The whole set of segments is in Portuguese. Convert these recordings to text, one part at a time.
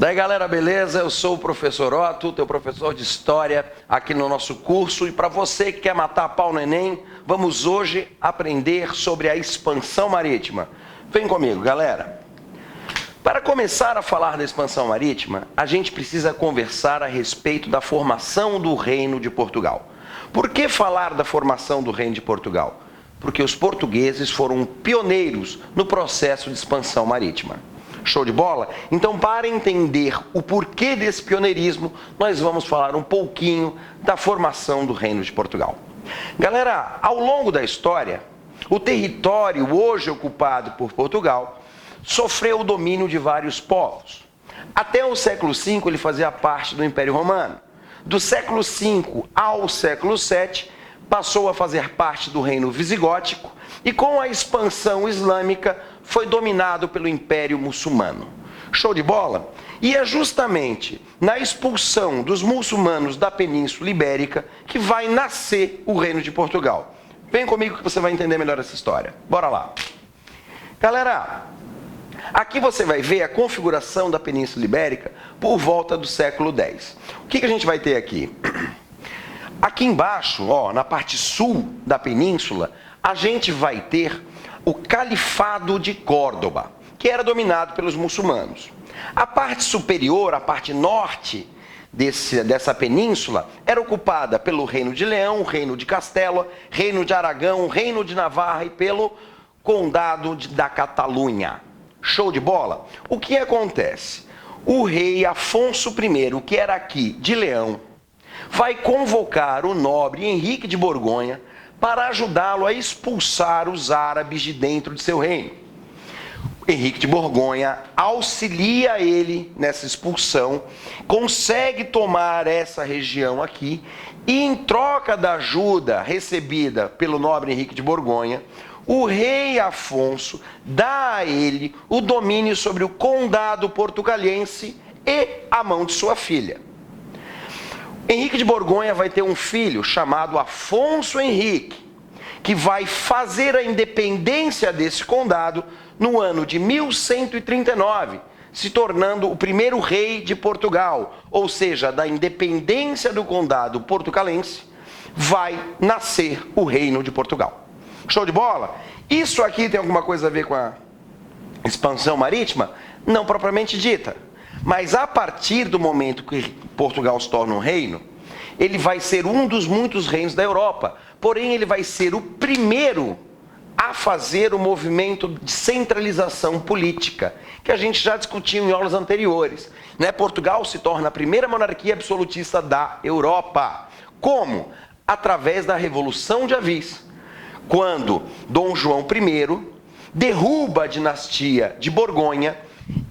Daí galera, beleza? Eu sou o professor Otto, teu professor de História aqui no nosso curso. E para você que quer matar pau no Enem, vamos hoje aprender sobre a expansão marítima. Vem comigo, galera. Para começar a falar da expansão marítima, a gente precisa conversar a respeito da formação do Reino de Portugal. Por que falar da formação do Reino de Portugal? Porque os portugueses foram pioneiros no processo de expansão marítima. Show de bola? Então, para entender o porquê desse pioneirismo, nós vamos falar um pouquinho da formação do Reino de Portugal. Galera, ao longo da história, o território hoje ocupado por Portugal sofreu o domínio de vários povos. Até o século V, ele fazia parte do Império Romano. Do século V ao século VII, passou a fazer parte do Reino Visigótico e, com a expansão islâmica, foi dominado pelo Império Muçulmano. Show de bola? E é justamente na expulsão dos muçulmanos da Península Ibérica que vai nascer o Reino de Portugal. Vem comigo que você vai entender melhor essa história. Bora lá. Galera, aqui você vai ver a configuração da Península Ibérica por volta do século X. O que a gente vai ter aqui? Aqui embaixo, ó, na parte sul da península, a gente vai ter o Califado de Córdoba, que era dominado pelos muçulmanos. A parte superior, a parte norte dessa península, era ocupada pelo Reino de Leão, Reino de Castela, Reino de Aragão, Reino de Navarra e pelo Condado da Catalunha. Show de bola? O que acontece? O rei Afonso I, que era aqui de Leão, vai convocar o nobre Henrique de Borgonha para ajudá-lo a expulsar os árabes de dentro de seu reino. Henrique de Borgonha auxilia ele nessa expulsão, consegue tomar essa região aqui e, em troca da ajuda recebida pelo nobre Henrique de Borgonha, o rei Afonso dá a ele o domínio sobre o condado portucalense e a mão de sua filha. Henrique de Borgonha vai ter um filho chamado Afonso Henrique, que vai fazer a independência desse condado no ano de 1139, se tornando o primeiro rei de Portugal, ou seja, da independência do condado portucalense, vai nascer o Reino de Portugal. Show de bola? Isso aqui tem alguma coisa a ver com a expansão marítima? Não propriamente dita. Mas a partir do momento que Portugal se torna um reino, ele vai ser um dos muitos reinos da Europa. Porém, ele vai ser o primeiro a fazer o movimento de centralização política, que a gente já discutiu em aulas anteriores. Portugal se torna a primeira monarquia absolutista da Europa. Como? Através da Revolução de Avis, quando Dom João I derruba a dinastia de Borgonha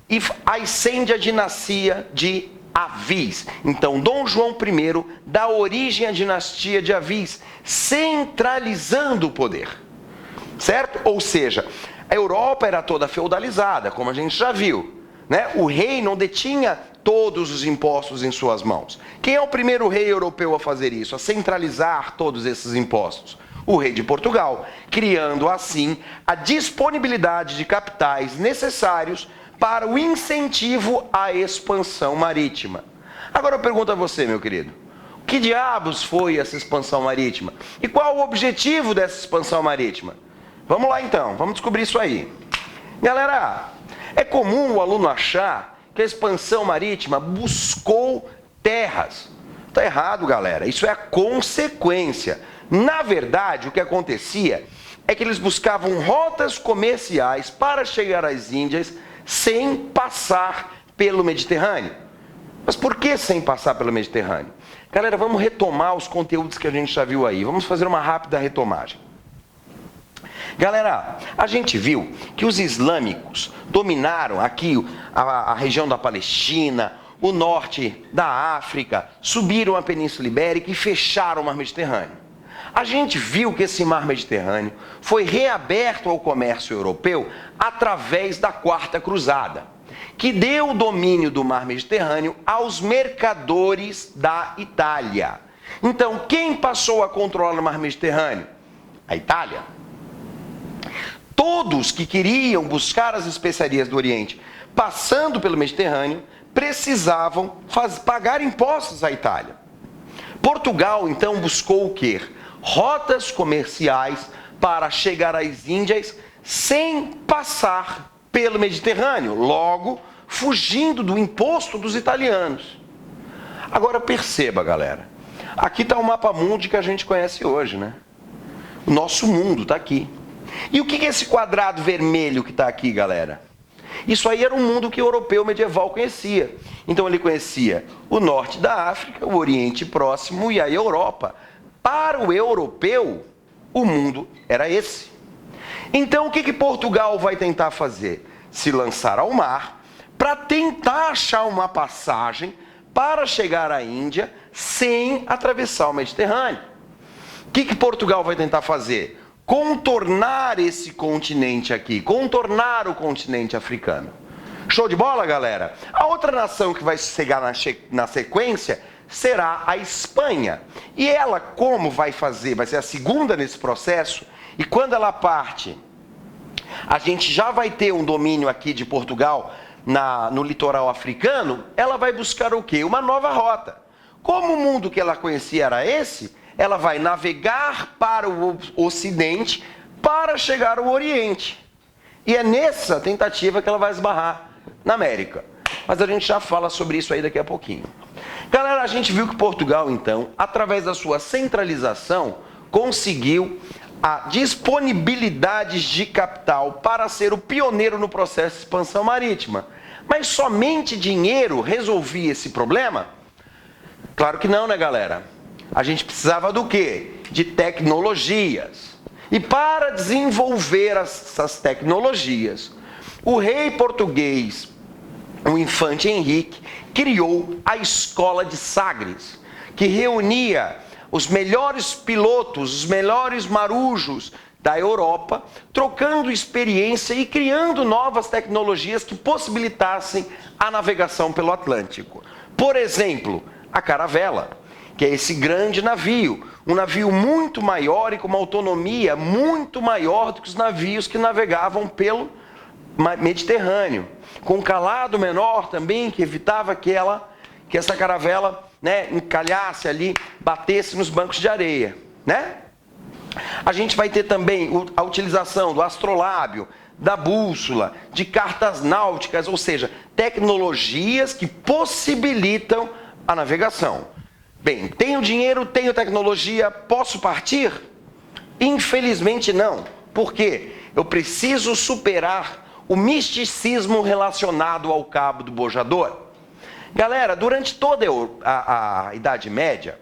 e ascende a dinastia de Avis. Então, Dom João I dá origem à dinastia de Avis, centralizando o poder. Certo? Ou seja, a Europa era toda feudalizada, como a gente já viu. O rei não detinha todos os impostos em suas mãos. Quem é o primeiro rei europeu a fazer isso? A centralizar todos esses impostos? O rei de Portugal, criando assim a disponibilidade de capitais necessários para o incentivo à expansão marítima. Agora eu pergunto a você, meu querido, o que diabos foi essa expansão marítima? E qual o objetivo dessa expansão marítima? Vamos lá então, vamos descobrir isso aí. Galera, é comum o aluno achar que a expansão marítima buscou terras. Está errado, galera, isso é a consequência. Na verdade, o que acontecia é que eles buscavam rotas comerciais para chegar às Índias sem passar pelo Mediterrâneo. Mas por que sem passar pelo Mediterrâneo? Galera, vamos retomar os conteúdos que a gente já viu aí. Vamos fazer uma rápida retomagem. Galera, a gente viu que os islâmicos dominaram aqui a região da Palestina, o norte da África, subiram a Península Ibérica e fecharam o Mar Mediterrâneo. A gente viu que esse Mar Mediterrâneo foi reaberto ao comércio europeu através da Quarta Cruzada, que deu o domínio do Mar Mediterrâneo aos mercadores da Itália. Então, quem passou a controlar o Mar Mediterrâneo? A Itália. Todos que queriam buscar as especiarias do Oriente passando pelo Mediterrâneo precisavam pagar impostos à Itália. Portugal, então, buscou o quê? Rotas comerciais para chegar às Índias sem passar pelo Mediterrâneo, logo fugindo do imposto dos italianos. Agora perceba, galera, aqui está o mapa mundi que a gente conhece hoje, né? O nosso mundo está aqui. E o que é esse quadrado vermelho que está aqui, galera? Isso aí era um mundo que o europeu medieval conhecia. Então ele conhecia o norte da África, o Oriente Próximo e a Europa. Para o europeu, o mundo era esse. Então o que Portugal vai tentar fazer? Se lançar ao mar para tentar achar uma passagem para chegar à Índia sem atravessar o Mediterrâneo. O que Portugal vai tentar fazer? Contornar esse continente aqui, contornar o continente africano. Show de bola, galera? A outra nação que vai chegar na sequência será a Espanha. E ela, como vai fazer? Vai ser a segunda nesse processo. E quando ela parte, a gente já vai ter um domínio aqui de Portugal no litoral africano. Ela vai buscar o quê? Uma nova rota. Como o mundo que ela conhecia era esse, ela vai navegar para o Ocidente para chegar ao Oriente. E é nessa tentativa que ela vai esbarrar na América. Mas a gente já fala sobre isso aí daqui a pouquinho. Galera, a gente viu que Portugal, então, através da sua centralização, conseguiu a disponibilidade de capital para ser o pioneiro no processo de expansão marítima. Mas somente dinheiro resolvia esse problema? Claro que não, né, galera? A gente precisava do quê? De tecnologias. E para desenvolver essas tecnologias, o rei português, o infante Henrique, criou a Escola de Sagres, que reunia os melhores pilotos, os melhores marujos da Europa, trocando experiência e criando novas tecnologias que possibilitassem a navegação pelo Atlântico. Por exemplo, a caravela, que é esse grande navio, um navio muito maior e com uma autonomia muito maior do que os navios que navegavam pelo Mediterrâneo, com um calado menor também, que evitava que essa caravela, né, encalhasse ali, batesse nos bancos de areia, né? A gente vai ter também a utilização do astrolábio, da bússola, de cartas náuticas, ou seja, tecnologias que possibilitam a navegação. Bem, tenho dinheiro, tenho tecnologia, posso partir? Infelizmente não. Por quê? Eu preciso superar o misticismo relacionado ao Cabo do Bojador. Galera, durante toda a Idade Média,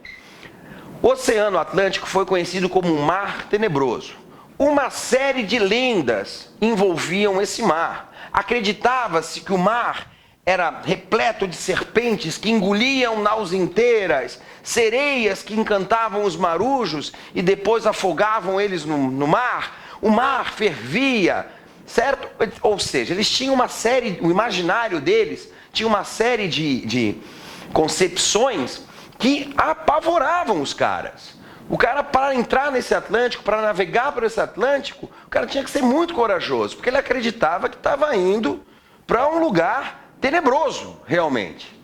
o Oceano Atlântico foi conhecido como um mar tenebroso. Uma série de lendas envolviam esse mar. Acreditava-se que o mar era repleto de serpentes que engoliam naus inteiras, sereias que encantavam os marujos e depois afogavam eles no mar. O mar fervia, certo? Ou seja, eles tinham uma série, o imaginário deles tinha uma série de concepções que apavoravam os caras. O cara, para entrar nesse Atlântico, para navegar por esse Atlântico, o cara tinha que ser muito corajoso, porque ele acreditava que estava indo para um lugar tenebroso, realmente.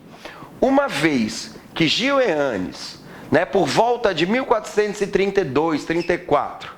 Uma vez que Gil Eanes, né, por volta de 1432, 34,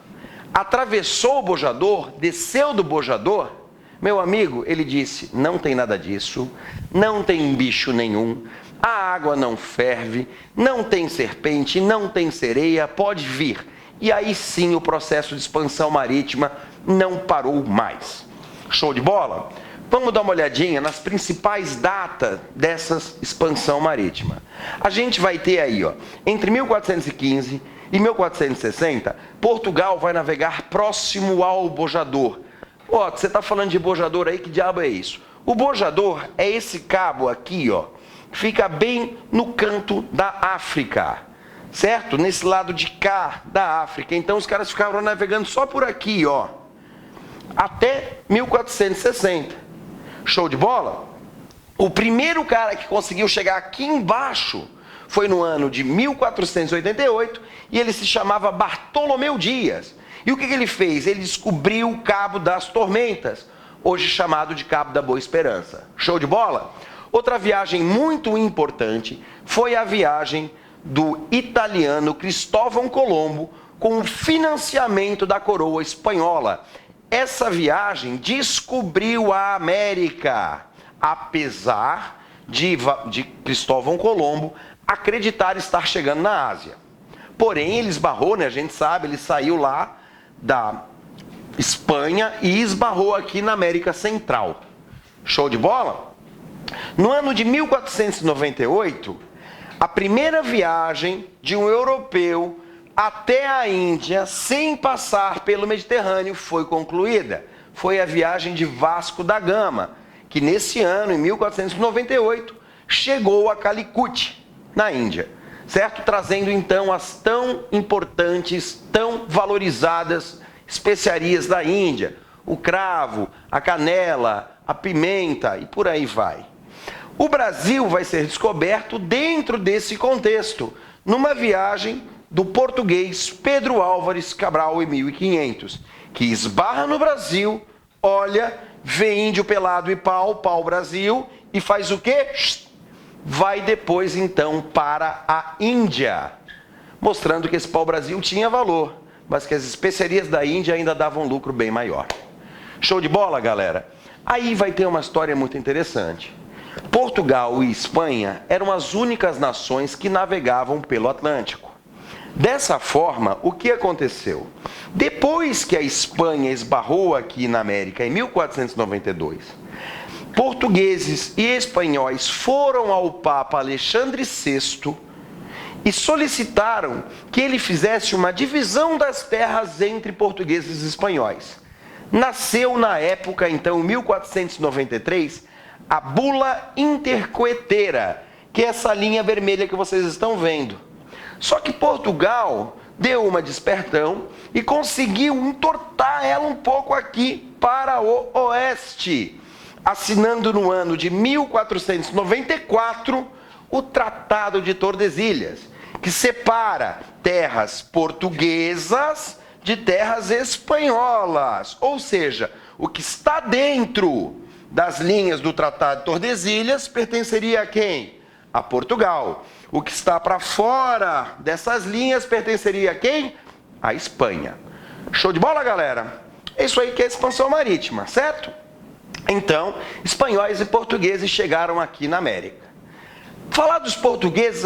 atravessou o Bojador, desceu do Bojador, meu amigo, ele disse, não tem nada disso, não tem bicho nenhum, a água não ferve, não tem serpente, não tem sereia, pode vir. E aí sim o processo de expansão marítima não parou mais. Show de bola? Vamos dar uma olhadinha nas principais datas dessa expansão marítima. A gente vai ter aí, ó, entre 1415 e 1460, Portugal vai navegar próximo ao Bojador. Ó, você está falando de Bojador aí, que diabo é isso? O Bojador é esse cabo aqui, ó, que fica bem no canto da África, certo? Nesse lado de cá da África. Então os caras ficavam navegando só por aqui, ó, até 1460. Show de bola? O primeiro cara que conseguiu chegar aqui embaixo foi no ano de 1488 e ele se chamava Bartolomeu Dias. E o que ele fez? Ele descobriu o Cabo das Tormentas, hoje chamado de Cabo da Boa Esperança. Show de bola? Outra viagem muito importante foi a viagem do italiano Cristóvão Colombo com o financiamento da coroa espanhola. Essa viagem descobriu a América, apesar de Cristóvão Colombo acreditar estar chegando na Ásia. Porém, ele esbarrou, né? A gente sabe, ele saiu lá da Espanha e esbarrou aqui na América Central. Show de bola? No ano de 1498, a primeira viagem de um europeu até a Índia, sem passar pelo Mediterrâneo, foi concluída. Foi a viagem de Vasco da Gama, que nesse ano, em 1498, chegou a Calicut, na Índia, certo? Trazendo então as tão importantes, tão valorizadas especiarias da Índia, o cravo, a canela, a pimenta e por aí vai. O Brasil vai ser descoberto dentro desse contexto, numa viagem do português Pedro Álvares Cabral em 1500, que esbarra no Brasil, olha, vê índio pelado e pau Brasil, e faz o quê? Vai depois então para a Índia, mostrando que esse pau-brasil tinha valor, mas que as especiarias da Índia ainda davam um lucro bem maior. Show de bola, galera? Aí vai ter uma história muito interessante. Portugal e Espanha eram as únicas nações que navegavam pelo Atlântico. Dessa forma, o que aconteceu? Depois que a Espanha esbarrou aqui na América em 1492, portugueses e espanhóis foram ao Papa Alexandre VI e solicitaram que ele fizesse uma divisão das terras entre portugueses e espanhóis. Nasceu na época, então, em 1493, a Bula Intercoetera, que é essa linha vermelha que vocês estão vendo. Só que Portugal deu uma despertão e conseguiu entortar ela um pouco aqui para o oeste, assinando no ano de 1494 o Tratado de Tordesilhas, que separa terras portuguesas de terras espanholas. Ou seja, o que está dentro das linhas do Tratado de Tordesilhas pertenceria a quem? A Portugal. O que está para fora dessas linhas pertenceria a quem? A Espanha. Show de bola, galera? É isso aí que é a expansão marítima, certo? Então, espanhóis e portugueses chegaram aqui na América. Falar dos portugueses,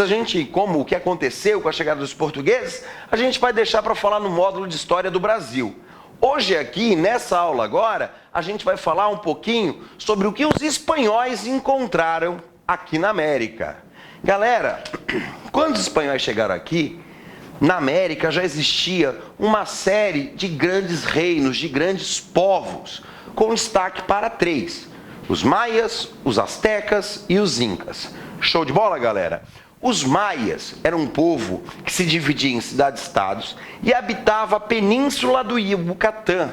como o que aconteceu com a chegada dos portugueses, a gente vai deixar para falar no módulo de História do Brasil. Hoje aqui, nessa aula agora, a gente vai falar um pouquinho sobre o que os espanhóis encontraram aqui na América. Galera, quando os espanhóis chegaram aqui, na América já existia uma série de grandes reinos, de grandes povos, com destaque para 3. Os maias, os astecas e os incas. Show de bola, galera? Os maias eram um povo que se dividia em cidades-estados e habitava a península do Yucatán.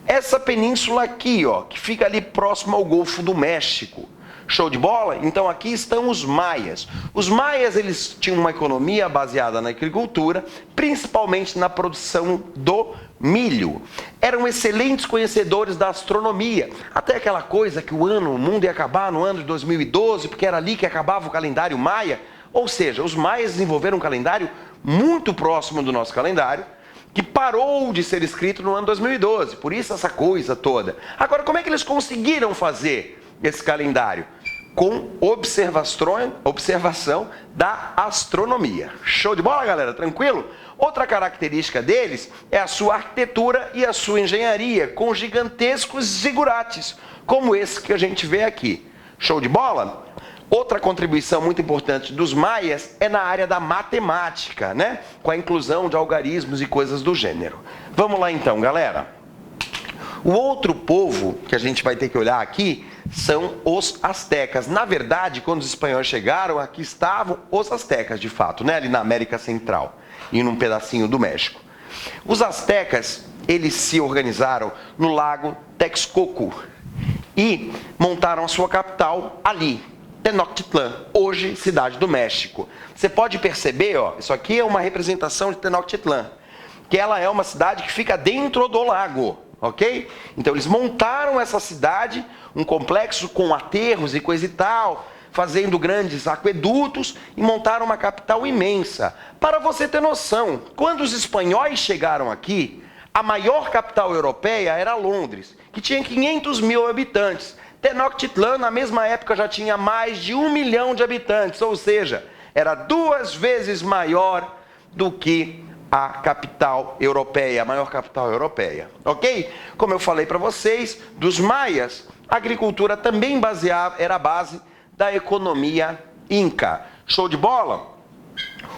Essa península aqui, ó, que fica ali próximo ao Golfo do México. Show de bola? Então aqui estão os maias. Os maias, eles tinham uma economia baseada na agricultura, principalmente na produção do milho. Eram excelentes conhecedores da astronomia. Até aquela coisa que o mundo ia acabar no ano de 2012, porque era ali que acabava o calendário maia. Ou seja, os maias desenvolveram um calendário muito próximo do nosso calendário, que parou de ser escrito no ano 2012. Por isso essa coisa toda. Agora, como é que eles conseguiram fazer esse calendário? Com observação da astronomia. Show de bola, galera? Tranquilo? Outra característica deles é a sua arquitetura e a sua engenharia, com gigantescos zigurates, como esse que a gente vê aqui. Show de bola? Outra contribuição muito importante dos maias é na área da matemática, né? Com a inclusão de algarismos e coisas do gênero. Vamos lá então, galera. O outro povo que a gente vai ter que olhar aqui são os astecas. Na verdade, quando os espanhóis chegaram, aqui estavam os astecas, de fato, né? Ali na América Central e num pedacinho do México. Os astecas, eles se organizaram no lago Texcoco e montaram a sua capital ali, Tenochtitlan, hoje cidade do México. Você pode perceber, ó, isso aqui é uma representação de Tenochtitlan, que ela é uma cidade que fica dentro do lago. Ok? Então eles montaram essa cidade, um complexo com aterros e coisa e tal, fazendo grandes aquedutos e montaram uma capital imensa. Para você ter noção, quando os espanhóis chegaram aqui, a maior capital europeia era Londres, que tinha 500 mil habitantes. Tenochtitlan, na mesma época, já tinha mais de 1 milhão de habitantes, ou seja, era 2 vezes maior do que a capital europeia, a maior capital europeia, ok? Como eu falei para vocês, dos maias, a agricultura também era a base da economia inca. Show de bola?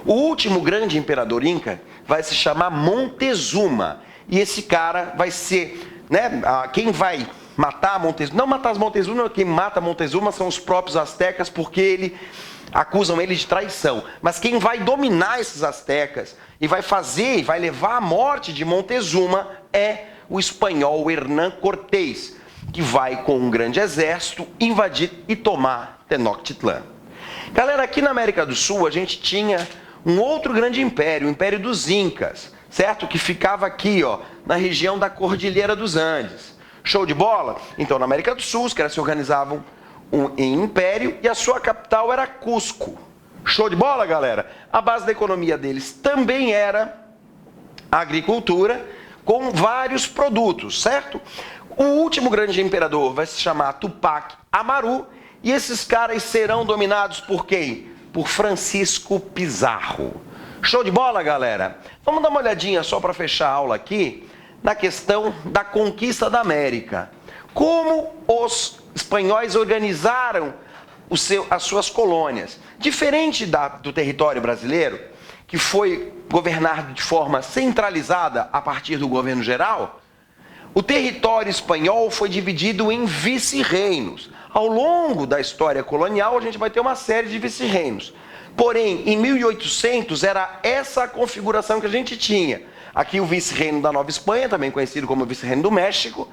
O último grande imperador inca vai se chamar Montezuma, e esse cara vai ser, quem vai matar Montezuma, não matar Montezuma, quem mata Montezuma são os próprios astecas, porque acusam ele de traição. Mas quem vai dominar esses astecas e vai levar à morte de Montezuma é o espanhol Hernán Cortés, que vai com um grande exército invadir e tomar Tenochtitlan. Galera, aqui na América do Sul a gente tinha um outro grande império, o Império dos Incas, certo? Que ficava aqui, ó, na região da Cordilheira dos Andes. Show de bola? Então, na América do Sul, os caras se organizavam em império e a sua capital era Cusco. Show de bola, galera? A base da economia deles também era a agricultura, com vários produtos, certo? O último grande imperador vai se chamar Tupac Amaru, e esses caras serão dominados por quem? Por Francisco Pizarro. Show de bola, galera? Vamos dar uma olhadinha só para fechar a aula aqui na questão da conquista da América. Como os espanhóis organizaram as suas colônias. Diferente do território brasileiro, que foi governado de forma centralizada a partir do governo geral, o território espanhol foi dividido em vice-reinos. Ao longo da história colonial, a gente vai ter uma série de vice-reinos. Porém, em 1800, era essa a configuração que a gente tinha. Aqui o vice-reino da Nova Espanha, também conhecido como vice-reino do México.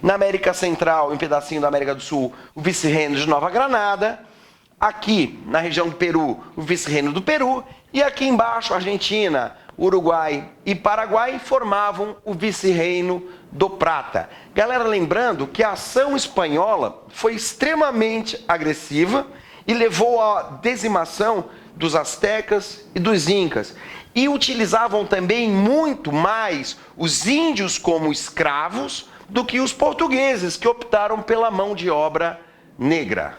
Na América Central, em um pedacinho da América do Sul, o vice-reino de Nova Granada. Aqui, na região do Peru, o vice-reino do Peru. E aqui embaixo, Argentina, Uruguai e Paraguai formavam o vice-reino do Prata. Galera, lembrando que a ação espanhola foi extremamente agressiva e levou à dizimação dos astecas e dos incas. E utilizavam também muito mais os índios como escravos do que os portugueses, que optaram pela mão de obra negra.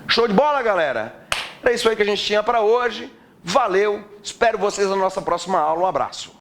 Show de bola, galera? Era isso aí que a gente tinha para hoje. Valeu, espero vocês na nossa próxima aula. Um abraço.